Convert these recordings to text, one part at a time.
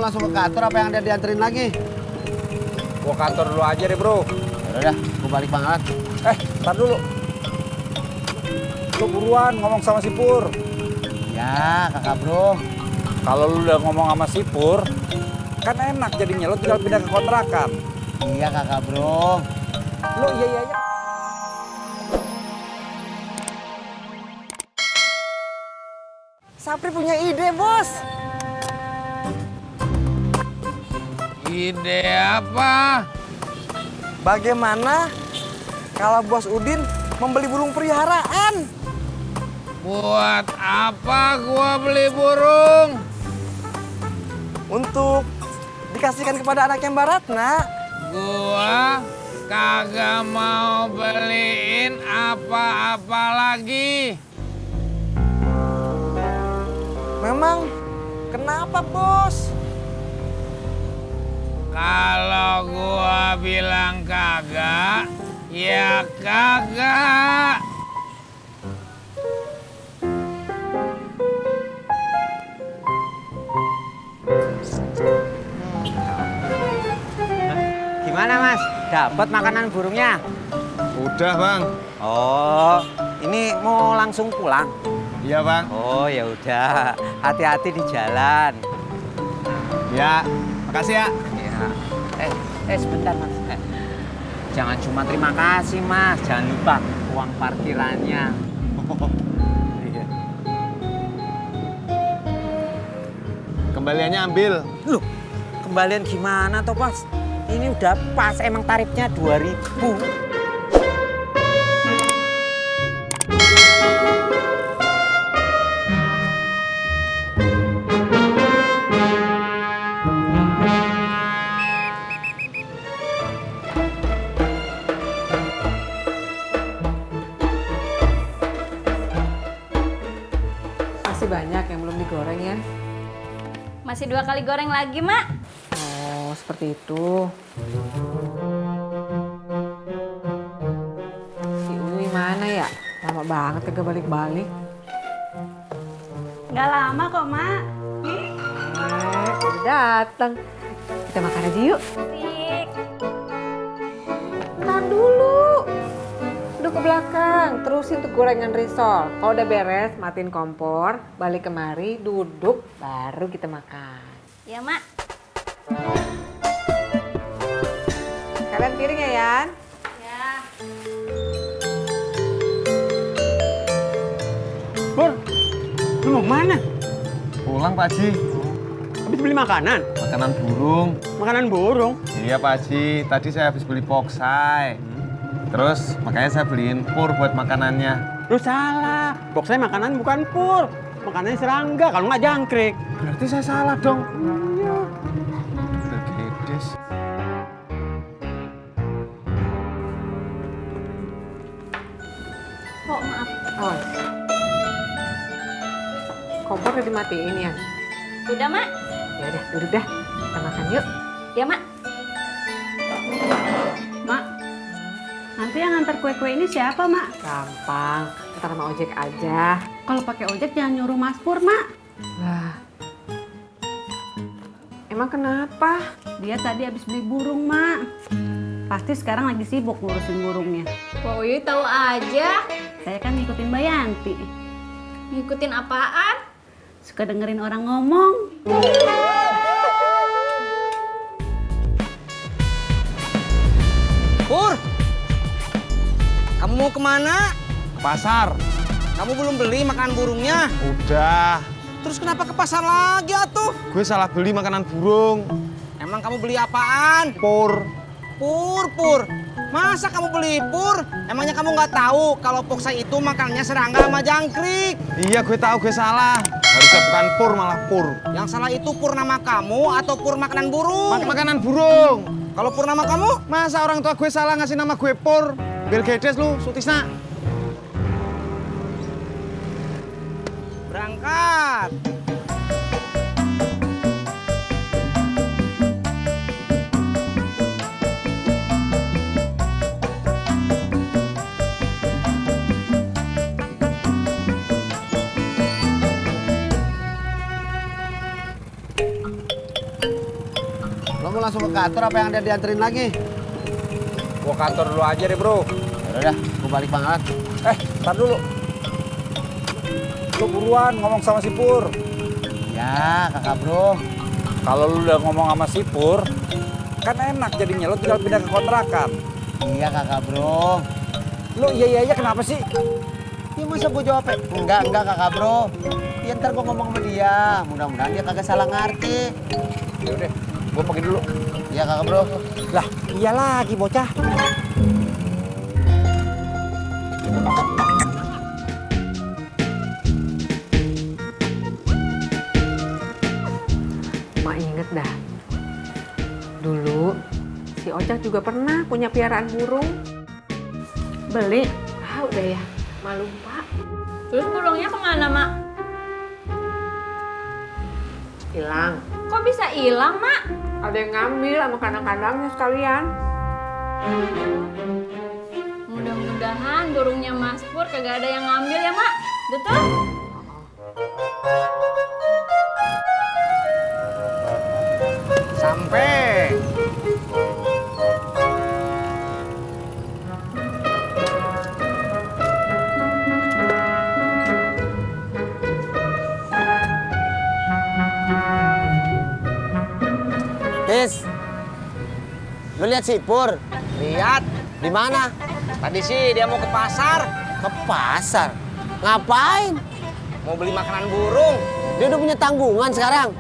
langsung ke kantor apa yang ada dianterin lagi? Gua kantor dulu aja deh, Bro. Yaudah, gue balik banget. Ntar dulu. Lu buruan ngomong sama si Pur. Ya, kakak bro. Kalau lu udah ngomong sama si Pur, kan enak jadinya, lu tinggal pindah ke kontrakan. Iya kakak bro. Lu iya. Sapri punya ide, Bos. Ide apa? Bagaimana kalau Bos Udin membeli burung peliharaan? Buat apa gua beli burung? Untuk dikasihkan kepada anak yang barat, nak. Gua kagak mau beliin apa-apa lagi. Memang kenapa, Bos? Kalau gua bilang kagak, ya kagak. Gimana Mas? Dapat makanan burungnya? Udah bang. Oh, ini mau langsung pulang? Iya bang. Oh ya udah, hati-hati di jalan. Ya, makasih ya. Ya. Sebentar Mas. Jangan cuma terima kasih Mas, jangan lupa uang parkirannya. Iya. Kembaliannya ambil. Loh, kembalian gimana toh Pas? Ini udah pas, emang tarifnya 2.000. Masih banyak yang belum digoreng ya? Masih 2 kali goreng lagi, Mak. Oh, seperti itu. Si Uli mana ya? Lama banget kagak balik-balik. Nggak lama kok, Mak. Udah datang. Kita makan aja yuk. Sik. Tahan dulu. Duduk ke belakang, terusin tuh gorengan risol. Kalau udah beres, matiin kompor, balik kemari, duduk, baru kita makan. Ya, Mak. Kalian piring ya, Yan? Ya. Pur, lu mau kemana? Pulang Pak Haji. Habis beli makanan? Makanan burung. Makanan burung? Iya Pak Haji, tadi saya habis beli poksai. Terus makanya saya beliin pur buat makanannya. Lu salah, boksnya makanan bukan pur. Makanannya serangga, kalau nggak jangkrik. Berarti saya salah dong. Iya. Udah gedes. Kok maaf. Oh. Kompor udah dimatiin ya? Udah, Mak? Ya udah, duduk dah. Kita makan yuk. Ya, Mak. Mak, nanti yang ngantar kue-kue ini siapa, Mak? Gampang, ntar sama ojek aja. Kalau pakai ojek jangan nyuruh Mas Pur, Mak. Lah, emang kenapa? Dia tadi habis beli burung, Mak. Pasti sekarang lagi sibuk ngurusin burungnya. Wah, Uyu tahu aja. Saya kan ngikutin Mbak Yanti. Ngikutin apaan? Suka dengerin orang ngomong. Pur, kamu mau kemana? Ke pasar. Kamu belum beli makan burungnya? Udah. Terus kenapa ke pasar lagi atuh? Gue salah beli makanan burung. Emang kamu beli apaan? Pur. Pur. Masa kamu beli pur? Emangnya kamu nggak tahu kalau poksai itu makannya serangga sama jangkrik? Iya gue tahu gue salah. Harusnya bukan pur malah pur. Yang salah itu pur nama kamu atau pur makanan burung? Makanan burung. Kalau pur nama kamu? Masa orang tua gue salah ngasih nama gue pur? Biar gedes lu, Sutisna. Berangkat. langsung ke kantor apa yang ada dianterin lagi? Gua kantor dulu aja deh, bro. Yaudah, gue balik Bang Alat. Ntar dulu. Lu buruan ngomong sama si Pur. Ya, kakak bro. Kalau lu udah ngomong sama si Pur, kan enak jadinya, lu tinggal pindah ke kontrakan. Iya kakak bro. Lu iya aja kenapa sih? Ya masa gue jawab enggak kakak bro. Ya ntar gue ngomong sama dia. Mudah-mudahan dia kagak salah ngerti. Yaudah, gua pergi dulu. Iya kakak bro. Lah, iya lagi bocah. Mak inget dah. Dulu si Ojak juga pernah punya piaraan burung. Beli. Ah udah ya, mak lupa. Terus burungnya kemana, Mak? Hilang. Kok bisa hilang, Mak? Ada yang ngambil sama kandang-kandangnya sekalian. Mudah-mudahan burungnya Mas Pur kagak ada yang ngambil ya, Mak. Betul? Sampai. Tis, lu lihat si Pur? Lihat, Di mana? tadi sih dia mau ke pasar, Ke pasar. Ngapain? mau beli makanan burung. Dia udah punya tanggungan sekarang.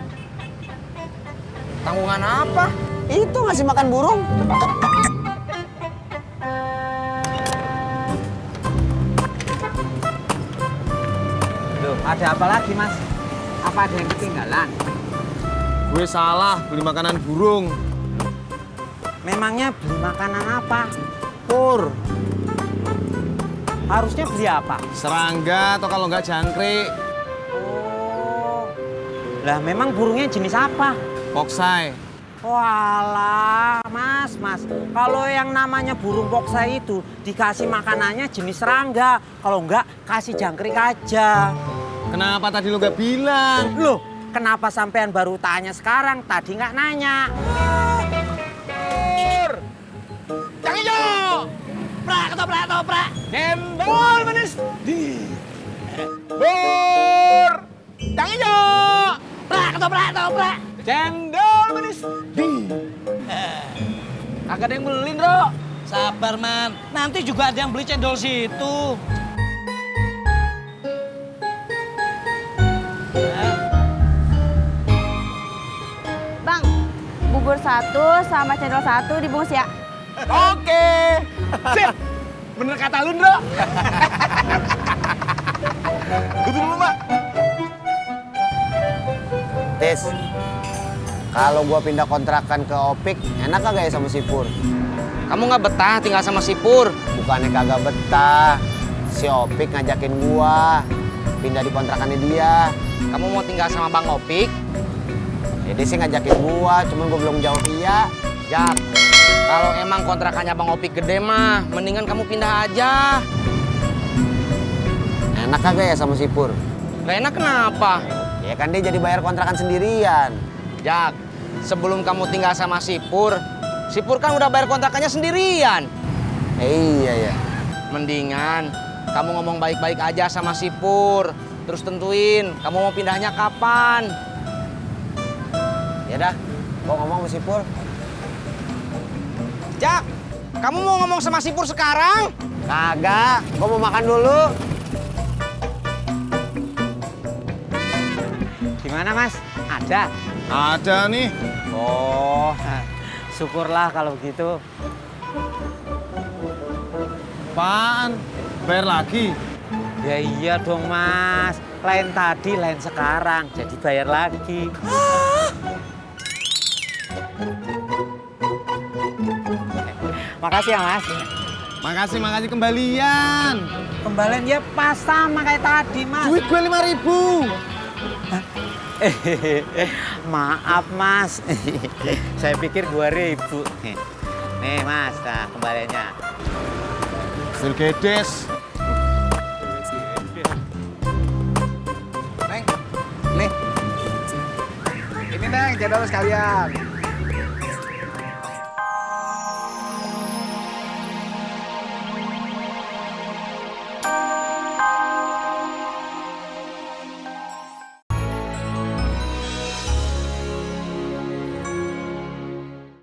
Tanggungan apa? Itu ngasih makan burung. Loh, ada apa lagi, Mas? Apa ada yang ketinggalan? Gue salah beli makanan burung. Memangnya beli makanan apa? Pur. Harusnya beli apa? Serangga atau kalau nggak jangkrik. Oh. Lah memang burungnya jenis apa? Poksai. Walah, Mas. Kalau yang namanya burung poksai itu dikasih makanannya jenis serangga. Kalau enggak, kasih jangkrik aja. Kenapa tadi lu nggak bilang? Loh, kenapa sampean baru tanya sekarang? Tadi nggak nanya. Yang hijau! Prak, ketoprak. Cendol manis. Bur! Yang hijau! Prak, ketoprak. Cendol manis. Kagak ada yang beli, Bro. Sabar, Man. Nanti juga ada yang beli cendol situ. Bang, bubur 1 sama cendol 1 dibungkus ya. Oke. Sip. Bener kata lu, Bro. Duduk dulu, Mak. Tis, kalau gua pindah kontrakan ke Opik, enak kagak ya sama si Pur? Kamu nggak betah tinggal sama si Pur? Bukannya kagak betah. Si Opik ngajakin gua pindah di kontrakannya dia. Kamu mau tinggal sama Bang Opik? Ya dia sih ngajakin gua, cuman gua belum jawab iya. Jak, kalau emang kontrakannya Bang Opik gede mah, mendingan kamu pindah aja. Enak kagak ya sama si Pur? Gak enak kenapa? Ya kan dia jadi bayar kontrakan sendirian. Jak, sebelum kamu tinggal sama si Pur kan udah bayar kontrakannya sendirian. Iya ya. Mendingan kamu ngomong baik-baik aja sama si Pur. Terus tentuin kamu mau pindahnya kapan. Ya dah, gua ngomong sama si Pur. Jak, kamu mau ngomong sama si Pur sekarang? Kagak, gua mau makan dulu. Gimana, Mas? Ada? Ada nih. Oh, syukurlah kalau gitu. Apaan? Bayar lagi? Ya iya dong, Mas. Lain tadi, lain sekarang. Jadi bayar lagi. Makasih ya, Mas. Makasih kembalian. Kembalian ya pas sama kayak tadi, Mas. Duit gue 5.000. Maaf, Mas. Saya pikir 2.000. Nih, Mas. Nah, kembaliannya. Hasil gedes. Neng, nih. Ini Neng, cendol sekalian.